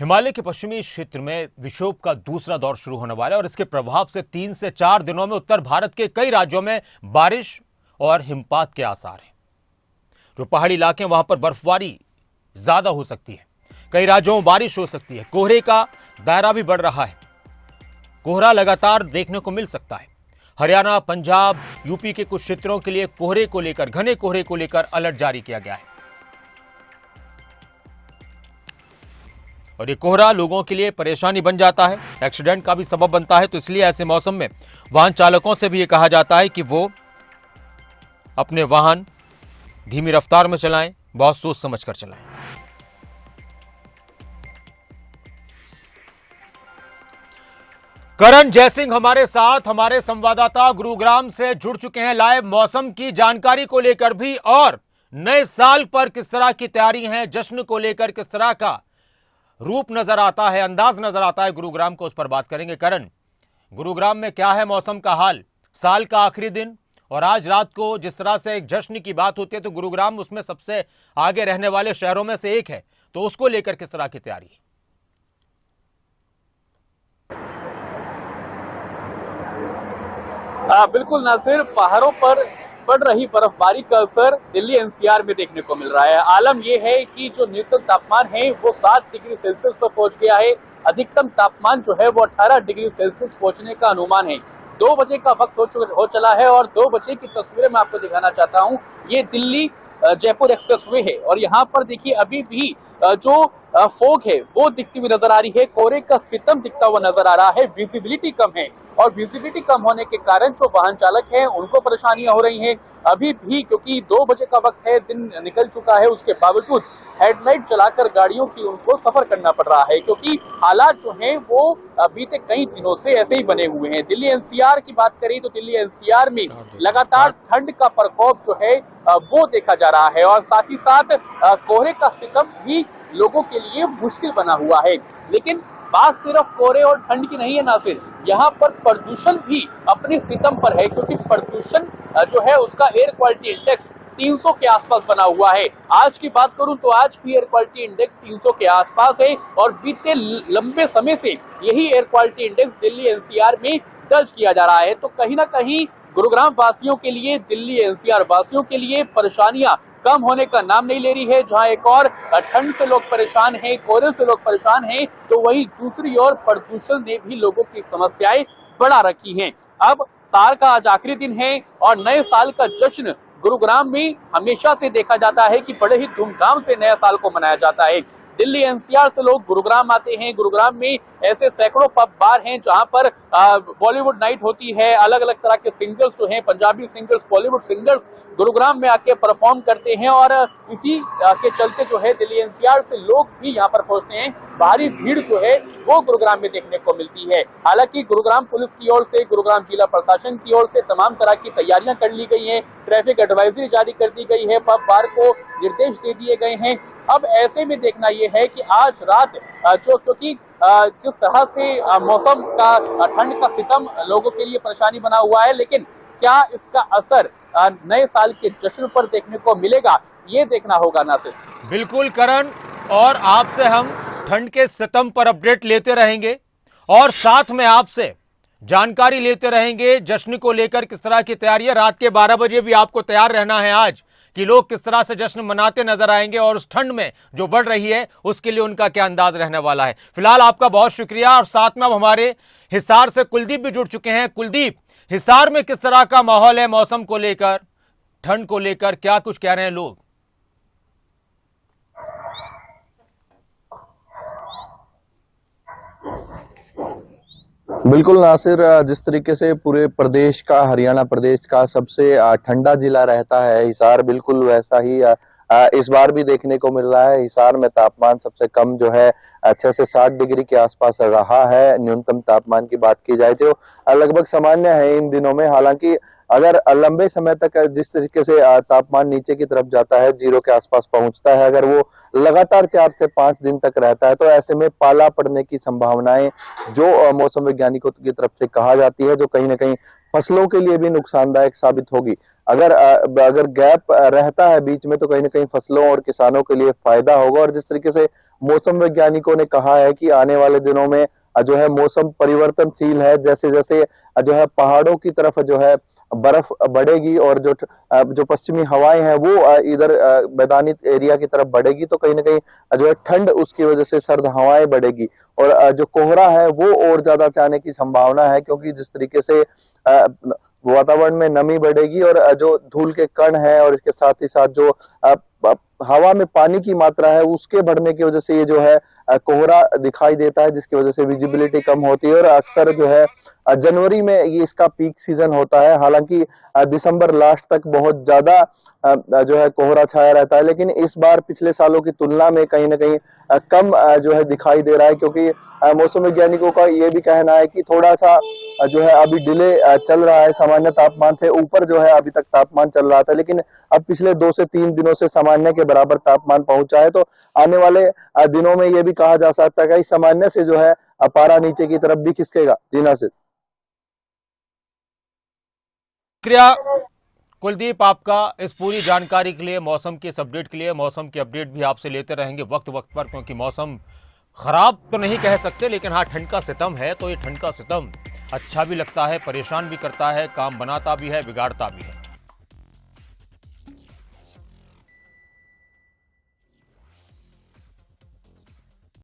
हिमालय के पश्चिमी क्षेत्र में विक्षोभ का दूसरा दौर शुरू होने वाला है और इसके प्रभाव से 3 से 4 दिनों में उत्तर भारत के कई राज्यों में बारिश और हिमपात के आसार हैं। जो पहाड़ी इलाके हैं वहां पर बर्फबारी ज्यादा हो सकती है, कई राज्यों में बारिश हो सकती है। कोहरे का दायरा भी बढ़ रहा है, कोहरा लगातार देखने को मिल सकता है। हरियाणा, पंजाब, यूपी के कुछ क्षेत्रों के लिए कोहरे को लेकर, घने कोहरे को लेकर अलर्ट जारी किया गया है और ये कोहरा लोगों के लिए परेशानी बन जाता है, एक्सीडेंट का भी सबब बनता है। तो इसलिए ऐसे मौसम में वाहन चालकों से भी ये कहा जाता है कि वो अपने वाहन धीमी रफ्तार में चलाएं, बहुत सोच समझ कर चलाएं। करण जयसिंह हमारे साथ, हमारे संवाददाता गुरुग्राम से जुड़ चुके हैं लाइव मौसम की जानकारी को लेकर भी और नए साल पर किस तरह की तैयारी है, जश्न को लेकर किस तरह का रूप नजर आता है, अंदाज नजर आता है गुरुग्राम को, उस पर बात करेंगे। करण, गुरुग्राम में क्या है मौसम का हाल? साल का आखिरी दिन और आज रात को जिस तरह से एक जश्न की बात होती है तो गुरुग्राम उसमें सबसे आगे रहने वाले शहरों में से एक है, तो उसको लेकर किस तरह की तैयारी है? बिल्कुल नासिर, पहाड़ों पर पड़ रही बर्फबारी का असर दिल्ली एनसीआर में देखने को मिल रहा है। आलम यह है कि जो न्यूनतम तापमान है वो 7 डिग्री सेल्सियस पर पहुंच गया है। अधिकतम तापमान जो है वो 18 डिग्री सेल्सियस पहुंचने का अनुमान है। 2 बजे का वक्त हो चला है और 2 बजे की तस्वीरें मैं आपको दिखाना चाहता हूँ। ये दिल्ली जयपुर एक्सप्रेसवे है और यहाँ पर देखिए अभी भी जो फोग है वो दिखती हुई नजर आ रही है। कोहरे का सितम दिखता हुआ नजर आ रहा है। विजिबिलिटी कम है और विजिबिलिटी कम होने के कारण जो वाहन चालक हैं उनको परेशानियां हो रही हैं अभी भी, क्योंकि 2 बजे का वक्त है, दिन निकल चुका है, उसके बावजूद हेडलाइट चलाकर गाड़ियों की उनको सफर करना पड़ रहा है, क्योंकि हालात जो हैं वो बीते कई दिनों से ऐसे ही बने हुए हैं। दिल्ली एनसीआर की बात करें तो दिल्ली एनसीआर में लगातार ठंड का प्रकोप जो है वो देखा जा रहा है और साथ ही साथ कोहरे का सितम भी लोगों के लिए मुश्किल बना हुआ है। लेकिन बात सिर्फ कोहरे और ठंड की नहीं है नासिर, यहाँ पर प्रदूषण भी अपने सितम पर है, क्योंकि प्रदूषण जो है उसका एयर क्वालिटी इंडेक्स 300 के आसपास बना हुआ है। आज की बात करूं तो आज भी एयर क्वालिटी इंडेक्स 300 के आसपास है और बीते लंबे समय से यही air quality index Delhi NCR में दर्ज किया जा रहा है। तो कहीं ना कहीं गुरुग्राम वासियों के लिए, दिल्ली एनसीआर वासियों के लिए परेशानियां कम होने का नाम नहीं ले रही है। जहां एक और ठंड से लोग परेशान हैं, कोहरे से लोग परेशान हैं, तो वहीं दूसरी ओर प्रदूषण ने भी लोगों की समस्याएं बढ़ा रखी हैं। अब साल का आज आखिरी दिन है और नए साल का जश्न गुरुग्राम में हमेशा से देखा जाता है कि बड़े ही धूमधाम से नया साल को मनाया जाता है। दिल्ली एनसीआर से लोग गुरुग्राम आते हैं। गुरुग्राम में ऐसे सैकड़ों पब बार हैं जहां पर बॉलीवुड नाइट होती है। अलग अलग तरह के सिंगर्स जो हैं, पंजाबी सिंगर्स, बॉलीवुड सिंगर्स गुरुग्राम में आके परफॉर्म करते हैं और इसी के चलते जो है दिल्ली एनसीआर से लोग भी यहाँ पर पहुंचते हैं। भारी भीड़ जो है वो गुरुग्राम में देखने को मिलती है। हालांकि गुरुग्राम पुलिस की ओर से, गुरुग्राम जिला प्रशासन की ओर से तमाम तरह की तैयारियां कर ली गई हैं। ट्रैफिक एडवाइजरी जारी कर दी गई है, पब बार को निर्देश दे दिए गए हैं। अब ऐसे में देखना यह है कि आज रात जो, क्योंकि जिस तरह से मौसम का, ठंड का सितम लोगों के लिए परेशानी बना हुआ है, लेकिन क्या इसका असर नए साल के जश्न पर देखने को मिलेगा, ये देखना होगा नासिर। बिल्कुल करण, और आपसे हम ठंड के सितम पर अपडेट लेते रहेंगे और साथ में आपसे जानकारी लेते रहेंगे जश्न को लेकर किस तरह की तैयारी है। रात के 12 बजे भी आपको तैयार रहना है आज कि लोग किस तरह से जश्न मनाते नजर आएंगे और उस ठंड में जो बढ़ रही है उसके लिए उनका क्या अंदाज रहने वाला है। फिलहाल आपका बहुत शुक्रिया और साथ में अब हमारे हिसार से कुलदीप भी जुड़ चुके हैं। कुलदीप, हिसार में किस तरह का माहौल है मौसम को लेकर, ठंड को लेकर, क्या कुछ कह रहे हैं लोग? बिल्कुल नासिर, जिस तरीके से पूरे प्रदेश का, हरियाणा प्रदेश का सबसे ठंडा जिला रहता है हिसार, बिल्कुल वैसा ही इस बार भी देखने को मिल रहा है। हिसार में तापमान सबसे कम जो है 6 से 7 डिग्री के आसपास रहा है। न्यूनतम तापमान की बात की जाए तो लगभग सामान्य है इन दिनों में। हालांकि अगर लंबे समय तक जिस तरीके से तापमान नीचे की तरफ जाता है, 0 के आसपास पहुंचता है, अगर वो लगातार 4 से 5 दिन तक रहता है तो ऐसे में पाला पड़ने की संभावनाएं जो मौसम वैज्ञानिकों की तरफ से कहा जाती है, जो कहीं ना कहीं फसलों के लिए भी नुकसानदायक साबित होगी। अगर गैप रहता है बीच में तो कहीं ना कहीं फसलों और किसानों के लिए फायदा होगा। और जिस तरीके से मौसम वैज्ञानिकों ने कहा है कि आने वाले दिनों में जो है मौसम परिवर्तनशील है। जैसे जैसे जो है पहाड़ों की तरफ जो है बर्फ बढ़ेगी और जो पश्चिमी हवाएं हैं वो इधर मैदानी एरिया की तरफ बढ़ेगी, तो कहीं ना कहीं जो है ठंड उसकी वजह से सर्द हवाएं बढ़ेगी और जो कोहरा है वो और ज्यादा जाने की संभावना है, क्योंकि जिस तरीके से वातावरण में नमी बढ़ेगी और जो धूल के कण है और इसके साथ ही साथ जो हवा में पानी की मात्रा है उसके बढ़ने की वजह से ये जो है कोहरा दिखाई देता है, जिसकी वजह से विजिबिलिटी कम होती है और अक्सर जो है जनवरी में ये इसका पीक सीजन होता है। हालांकि दिसंबर लास्ट तक बहुत ज्यादा जो है कोहरा छाया रहता है, लेकिन इस बार पिछले सालों की तुलना में कहीं ना कहीं कम जो है दिखाई दे रहा है, क्योंकि मौसम वैज्ञानिकों का ये भी कहना है कि थोड़ा सा जो है अभी डिले चल रहा है। सामान्य तापमान से ऊपर जो है अभी तक तापमान चल रहा था, लेकिन अब पिछले 2 से 3 दिनों से सामान्य के बराबर तापमान पहुंचा है। तो आने वाले दिनों में ये भी कहा जा सकता है कि सामान्य से जो है पारा नीचे की तरफ भी खिसकेगा। जी नासिर। शुक्रिया कुलदीप आपका इस पूरी जानकारी के लिए, मौसम की इस अपडेट के लिए। मौसम की अपडेट भी आपसे लेते रहेंगे वक्त वक्त पर, क्योंकि मौसम खराब तो नहीं कह सकते, लेकिन हाँ ठंड का सितम है, तो ये ठंड का सितम अच्छा भी लगता है, परेशान भी करता है, काम बनाता भी है, बिगाड़ता भी है।